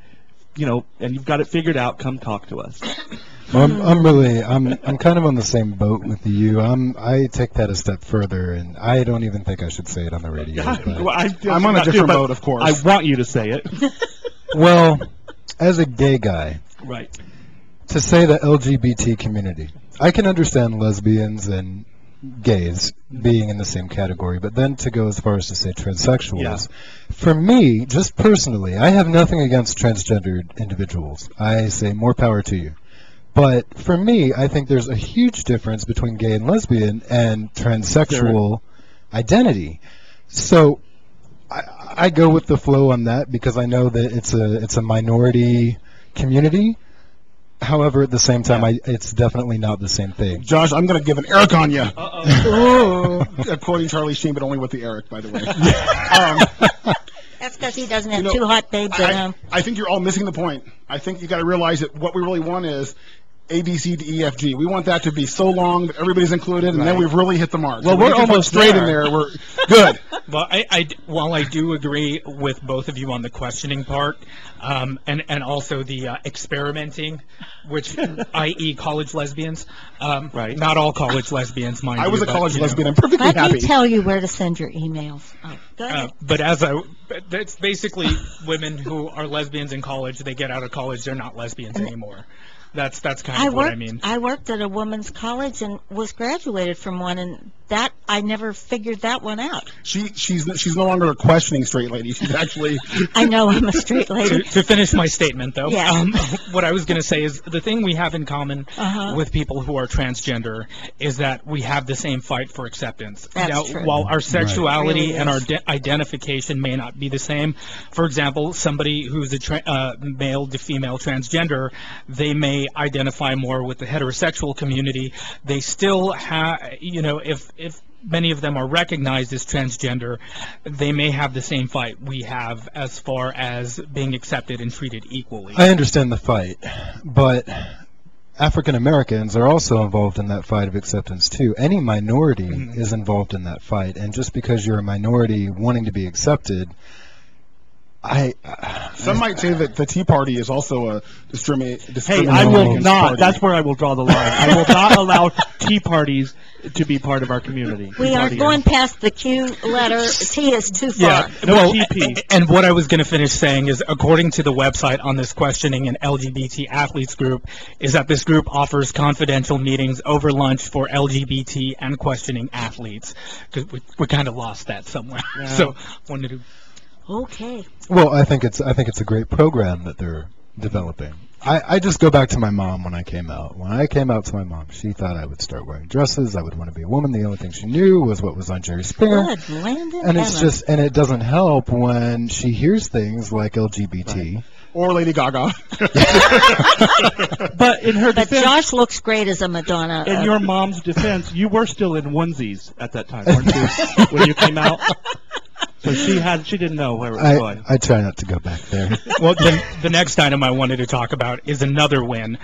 you know, and you've got it figured out, come talk to us. I'm kind of on the same boat with you. I take that a step further, and I don't even think I should say it on the radio. But I'm on a different boat, of course. I want you to say it. Well, as a gay guy, Right. to say the LGBT community, I can understand lesbians and gays being in the same category, but then to go as far as to say transsexuals, for me, just personally, I have nothing against transgendered individuals. I say more power to you. But for me, I think there's a huge difference between gay and lesbian and transsexual identity. So I go with the flow on that because I know that it's a minority community. However, at the same time, it's definitely not the same thing. Josh, I'm going to give an Eric on you. According to Charlie Sheen, but only with the Eric, by the way. That's because he doesn't have two hot babes at home. I think you're all missing the point. I think you got to realize that what we really want is A, B, C, D, E, F, G. We want that to be so long that everybody's incled, and then we've really hit the mark. Well, so we're almost straight in there. We're good. Well, while I do agree with both of you on the questioning part, and also the experimenting, which, i.e., college lesbians. Right. Not all college lesbians, mind you. I was a but, college you know. lesbian. I'm perfectly Let happy. me tell you where to send your emails. Oh, go ahead. But that's basically women who are lesbians in college. They get out of college, they're not lesbians anymore. That's kind of what I mean. I worked at a women's college and was graduated from one, and that I never figured that one out. She's no longer a questioning straight lady. She's actually. I know I'm a straight lady. To finish my statement, though, Yes. what I was going to say is the thing we have in common with people who are transgender is that we have the same fight for acceptance. That's now, true. while our sexuality Really and our is. identification may not be the same, for example, somebody who's a male to female transgender, they may identify more with the heterosexual community. They still have, if many of them are recognized as transgender, they may have the same fight we have as far as being accepted and treated equally. I understand the fight, but African Americans are also involved in that fight of acceptance too. Any minority is involved in that fight, and just because you're a minority wanting to be accepted, Some might say that the Tea Party is also a discriminating. Hey, I will not. That's where I will draw the line. I will not allow tea parties to be part of our community. We are going past the Q letter. T is too far. And what I was going to finish saying is, according to the website on this questioning and LGBT athletes group, is that this group offers confidential meetings over lunch for LGBT and questioning athletes. Because we kind of lost that somewhere. Yeah. So wanted to. Okay. Well, I think it's a great program that they're developing. I just go back to my mom when I came out. When I came out to my mom, she thought I would start wearing dresses. I would want to be a woman. The only thing she knew was what was on Jerry Springer. Good land in And it's heaven. just, and it doesn't help when she hears things like LGBT. Or Lady Gaga. But in her But defense, Josh looks great as a Madonna. in your mom's defense, you were still in onesies at that time, weren't you? When you came out. So she didn't know where it was going. I try not to go back there. Well, the next item I wanted to talk about is another win.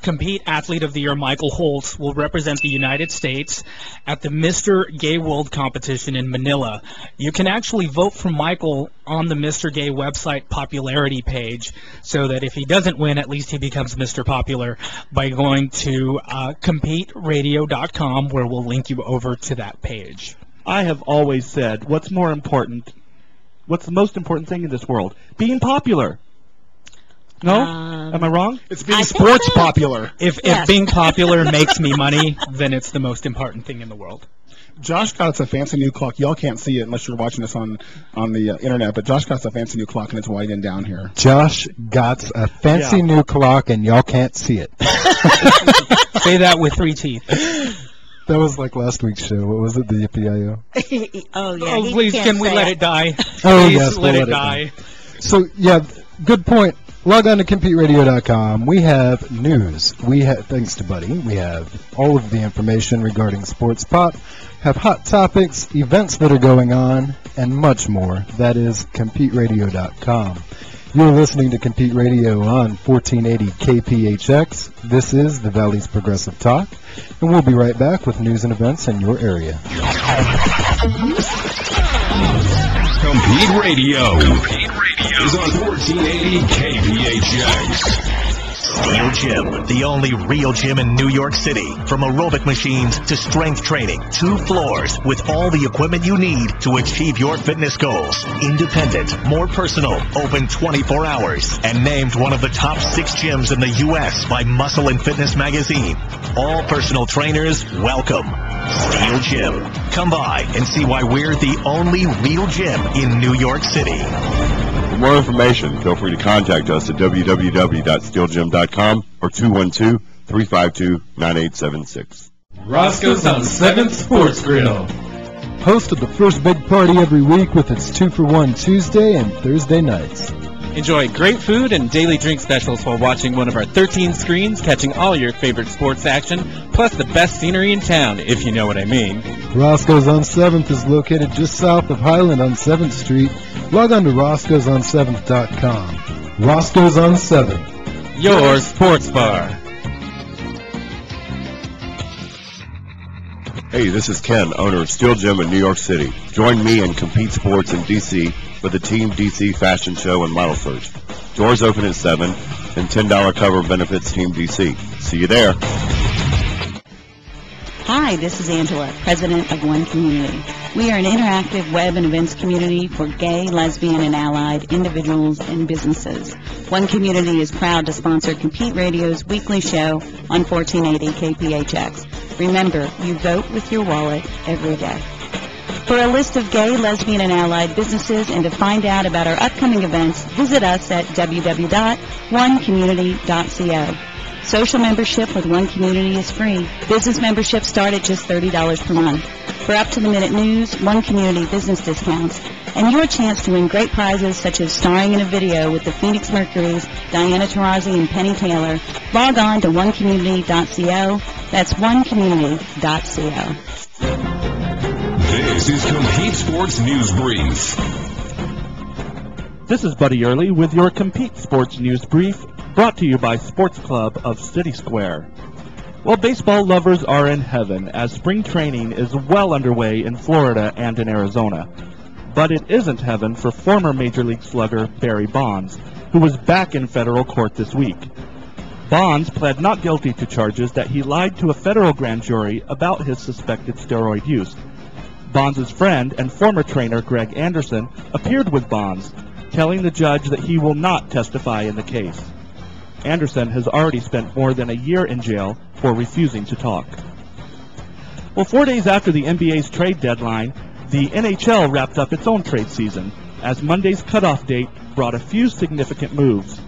Compete Athlete of the Year Michael Holtz will represent the United States at the Mr. Gay World competition in Manila. You can actually vote for Michael on the Mr. Gay website popularity page, so that if he doesn't win, at least he becomes Mr. Popular by going to CompeteRadio.com, where we'll link you over to that page. I have always said, what's the most important thing in this world? Being popular. No? Am I wrong? It's being sports popular. If being popular makes me money, then it's the most important thing in the world. Josh got us a fancy new clock. Y'all can't see it unless you're watching this on the internet, but Josh got us a fancy new clock, and it's white and down here. Josh got a fancy new clock, and y'all can't see it. Say that with 3 teeth. That was like last week's show. What was it? The Yippee-I-O? Oh, yeah. Oh, he please, can't can we say let it die? Oh, Please yes, let we'll it die. So, yeah, good point. Log on to CompeteRadio.com. We have news. We have, thanks to Buddy, we have all of the information regarding Sports Pop, have hot topics, events that are going on, and much more. That is CompeteRadio.com. You're listening to Compete Radio on 1480 KPHX. This is the Valley's Progressive Talk, and we'll be right back with news and events in your area. Compete Radio is on 1480 KPHX. Steel Gym, the only real gym in New York City. From aerobic machines to strength training, 2 floors with all the equipment you need to achieve your fitness goals. Independent, more personal, open 24 hours, and named one of the top 6 gyms in the U.S. by Muscle and Fitness magazine. All personal trainers, welcome. Steel Gym. Come by and see why we're the only real gym in New York City. For more information, feel free to contact us at www.steelgym.com or 212-352-9876. Roscoe's on 7th Sports Grill. Host of the first big party every week with its 2-for-1 Tuesday and Thursday nights. Enjoy great food and daily drink specials while watching one of our 13 screens, catching all your favorite sports action, plus the best scenery in town, if you know what I mean. Roscoe's on 7th is located just south of Highland on 7th Street. Log on to roscoesonseventH.com. Roscoe's on 7th. Your sports bar. Hey, this is Ken, owner of Steel Gym in New York City. Join me and Compete Sports in D.C. for the Team DC Fashion Show and Model Search. Doors open at 7, and $10 cover benefits Team DC. See you there. Hi, this is Angela, president of One Community. We are an interactive web and events community for gay, lesbian, and allied individuals and businesses. One Community is proud to sponsor Compete Radio's weekly show on 1480 KPHX. Remember, you vote with your wallet every day. For a list of gay, lesbian, and allied businesses and to find out about our upcoming events, visit us at www.onecommunity.co. Social membership with One Community is free. Business memberships start at just $30 per month. For up-to-the-minute news, One Community business discounts, and your chance to win great prizes such as starring in a video with the Phoenix Mercury's Diana Taurasi and Penny Taylor, log on to onecommunity.co. That's onecommunity.co. This is Compete Sports News Brief. This is Buddy Early with your Compete Sports News Brief, brought to you by Sports Club of City Square. Well, baseball lovers are in heaven as spring training is well underway in Florida and in Arizona. But it isn't heaven for former Major League slugger Barry Bonds, who was back in federal court this week. Bonds pled not guilty to charges that he lied to a federal grand jury about his suspected steroid use. Bonds' friend and former trainer Greg Anderson appeared with Bonds, telling the judge that he will not testify in the case. Anderson has already spent more than a year in jail for refusing to talk. Well, 4 days after the NBA's trade deadline, the NHL wrapped up its own trade season, as Monday's cutoff date brought a few significant moves.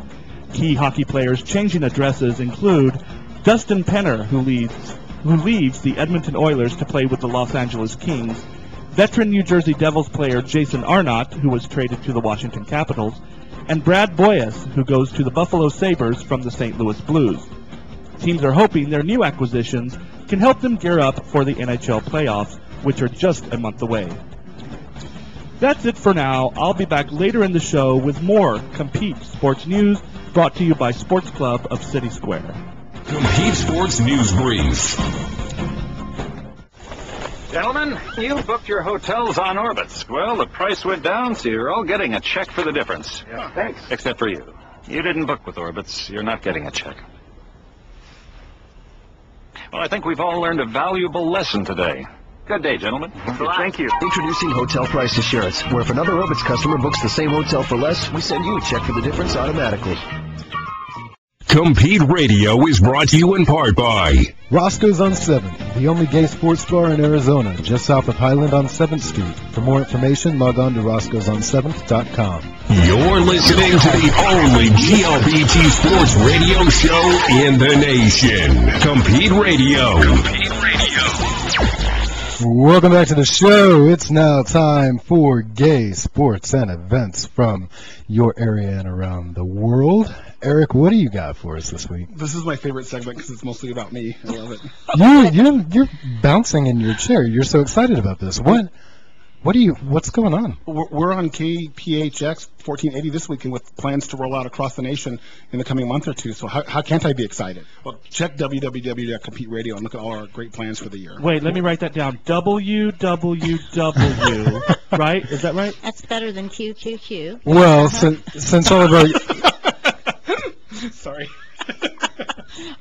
Key hockey players changing addresses include Dustin Penner, who leaves the Edmonton Oilers to play with the Los Angeles Kings, veteran New Jersey Devils player Jason Arnott, who was traded to the Washington Capitals, and Brad Boyes, who goes to the Buffalo Sabres from the St. Louis Blues. Teams are hoping their new acquisitions can help them gear up for the NHL playoffs, which are just a month away. That's it for now. I'll be back later in the show with more Compete Sports News, brought to you by Sports Club of City Square. Compete Sports News Brief. Gentlemen, you booked your hotels on Orbitz. Well, the price went down, so you're all getting a check for the difference. Yeah, thanks. Except for you. You didn't book with Orbitz. You're not getting a check. Well, I think we've all learned a valuable lesson today. Good day, gentlemen. Thank you. Introducing Hotel Price Assurance, where if another Orbitz customer books the same hotel for less, we send you a check for the difference automatically. Compete Radio is brought to you in part by Roscoe's on 7th, the only gay sports bar in Arizona, just south of Highland on 7th Street. For more information, log on to roscoesonseventH.com. You're listening to the only LGBT sports radio show in the nation. Compete Radio. Compete Radio. Welcome back to the show. It's now time for gay sports and events from your area and around the world. Eric, what do you got for us this week? This is my favorite segment because it's mostly about me. I love it. You're bouncing in your chair. You're so excited about this. What's going on? We're on KPHX 1480 this weekend with plans to roll out across the nation in the coming month or two. So how can't I be excited? Well, check www.competeradio and look at all our great plans for the year. Wait, let me write that down. www. Right? Is that right? That's better than QQQ. Well, since all of our Sorry.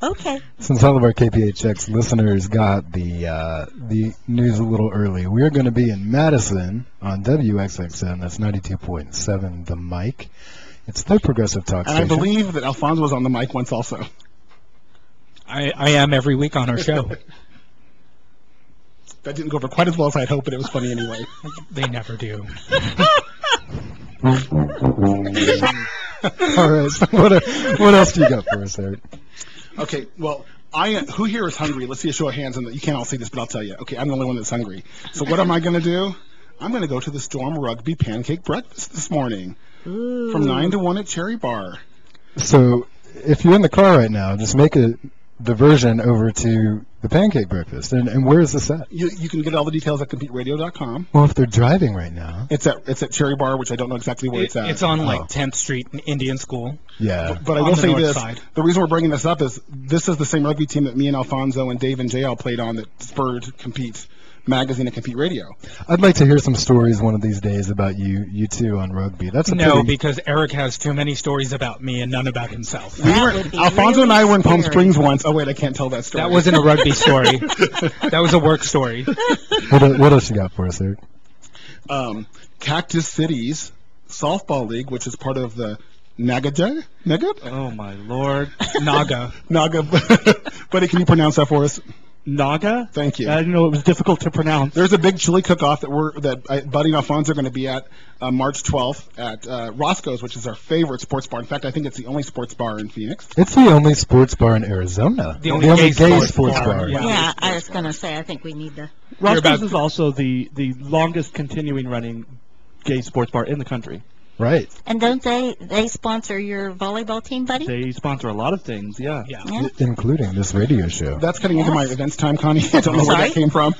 Okay. Since all of our KPHX listeners got the news a little early, we're going to be in Madison on WXXN. That's 92.7 The Mic. It's the progressive talk station. And I believe that Alfonso was on the mic once also. I am every week on our show. That didn't go over quite as well as I'd hoped, but it was funny anyway. They never do. All right. So what else do you got for us, Eric? Okay. Well, who here is hungry? Let's see a show of hands. And you can't all see this, but I'll tell you. Okay, I'm the only one that's hungry. So what am I going to do? I'm going to go to the Storm Rugby Pancake Breakfast this morning. from 9 to 1 at Cherry Bar. So if you're in the car right now, just make a diversion over to the pancake breakfast. And where is this at? You can get all the details at CompeteRadio.com. Well, if they're driving right now. It's at Cherry Bar, which I don't know exactly where it's at. It's on 10th Street in Indian School. Yeah. But I will say this. The reason we're bringing this up is this is the same rugby team that me and Alfonso and Dave and JL played on that spurred Compete Magazine and Compete Radio. I'd like to hear some stories one of these days about you two on rugby. That's because Eric has too many stories about me and none about himself. Alfonso and I were in Palm Springs once. Oh wait, I can't tell that story. That wasn't a rugby story. That was a work story. What else you got for us, Eric? Cactus City's softball league, which is part of the Naga? Oh my lord. Naga. Buddy, can you pronounce that for us? Naga? Thank you. I didn't know it was difficult to pronounce. There's a big chili cook-off that Buddy and Alfonso are going to be at March 12th at Roscoe's, which is our favorite sports bar. In fact, I think it's the only sports bar in Phoenix. It's the only sports bar in Arizona. The only gay sports bar. Yeah, I was going to say, I think we need to. Roscoe's is also the longest continuing running gay sports bar in the country. Right. And don't they sponsor your volleyball team, Buddy? They sponsor a lot of things, yeah. Including this radio show. That's cutting into my events time, Connie. I don't know where that came from.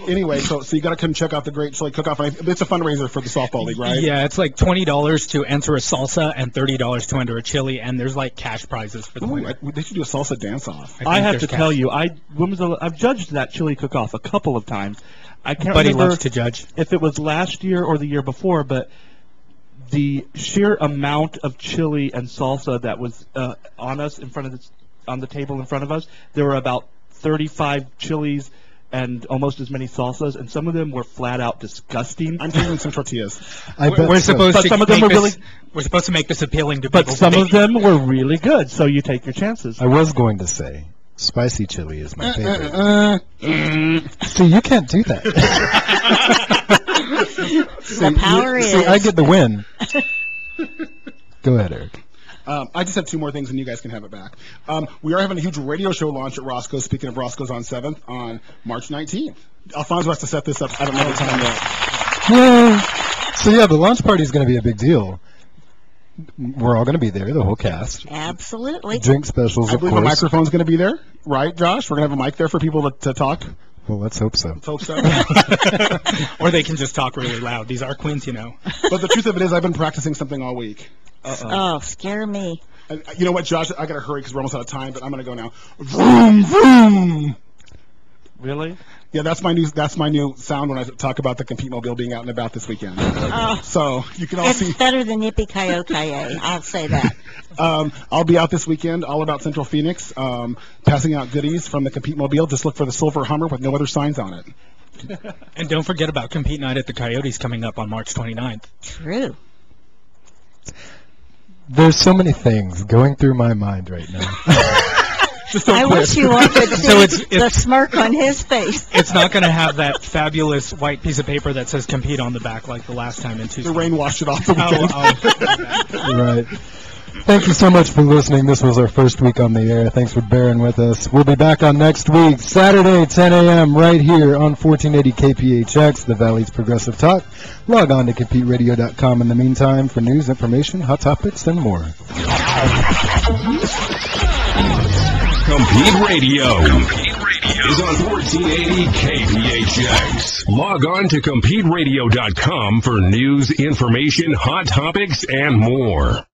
Anyway, so you got to come check out the Great Chili Cook-Off. It's a fundraiser for the softball league, right? Yeah, it's like $20 to enter a salsa and $30 to enter a chili, and there's like cash prizes for the winner. They should do a salsa dance-off. I have to tell you, I've judged that chili cook-off a couple of times. I can't remember loves to judge. If it was last year or the year before, but the sheer amount of chili and salsa that was on us on the table in front of us, there were about 35 chilies and almost as many salsas, and some of them were flat out disgusting. I'm taking some tortillas. We're supposed to make this appealing to people. But some of them were really good, so you take your chances. I was going to say, spicy chili is my favorite. See, you can't do that. The power is. See, I get the win. Go ahead, Eric. I just have two more things, and you guys can have it back. We are having a huge radio show launch at Roscoe's. Speaking of Roscoe's on 7th, on March 19th. Alfonso has to set this up. I don't know the time yet. Yay! So yeah, the launch party is going to be a big deal. We're all going to be there, the whole cast. Absolutely. Drink specials, I believe a microphone's going to be there, right, Josh? We're going to have a mic there for people to talk. Well, let's hope so. Let's hope so. Or they can just talk really loud. These are queens, you know. But the truth of it is, I've been practicing something all week. Oh, scare me. And you know what, Josh? I got to hurry because we're almost out of time, but I'm going to go now. Vroom, vroom. Really? Yeah, that's my new sound when I talk about the Compete Mobile being out and about this weekend. So you can all see. It's better than Yippee Ki-Yo-Ki-Yay. I'll say that. I'll be out this weekend, all about Central Phoenix, passing out goodies from the Compete Mobile. Just look for the silver Hummer with no other signs on it. And don't forget about Compete Night at the Coyotes coming up on March 29th. True. There's so many things going through my mind right now. I wish you all could see the smirk on his face. It's not going to have that fabulous white piece of paper that says compete on the back like the last time in Tuesday. The rain washed it off the weekend. Right. Thank you so much for listening. This was our first week on the air. Thanks for bearing with us. We'll be back on next week, Saturday, 10 a.m., right here on 1480 KPHX, the Valley's Progressive Talk. Log on to CompeteRadio.com in the meantime for news, information, hot topics, and more. Compete Radio is on 1480 KPHX. Log on to CompeteRadio.com for news, information, hot topics, and more.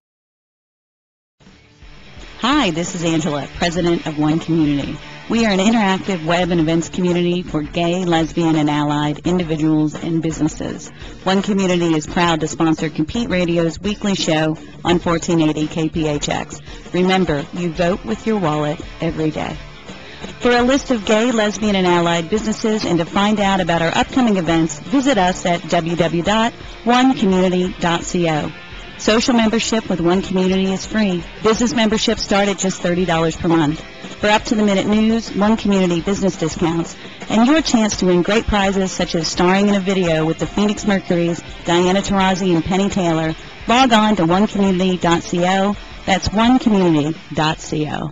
Hi, this is Angela, president of One Community. We are an interactive web and events community for gay, lesbian, and allied individuals and businesses. One Community is proud to sponsor Compete Radio's weekly show on 1480 KPHX. Remember, you vote with your wallet every day. For a list of gay, lesbian, and allied businesses and to find out about our upcoming events, visit us at www.onecommunity.co. Social membership with One Community is free. Business memberships start at just $30 per month. For up-to-the-minute news, One Community business discounts, and your chance to win great prizes such as starring in a video with the Phoenix Mercury's Diana Taurasi and Penny Taylor, log on to onecommunity.co. That's onecommunity.co.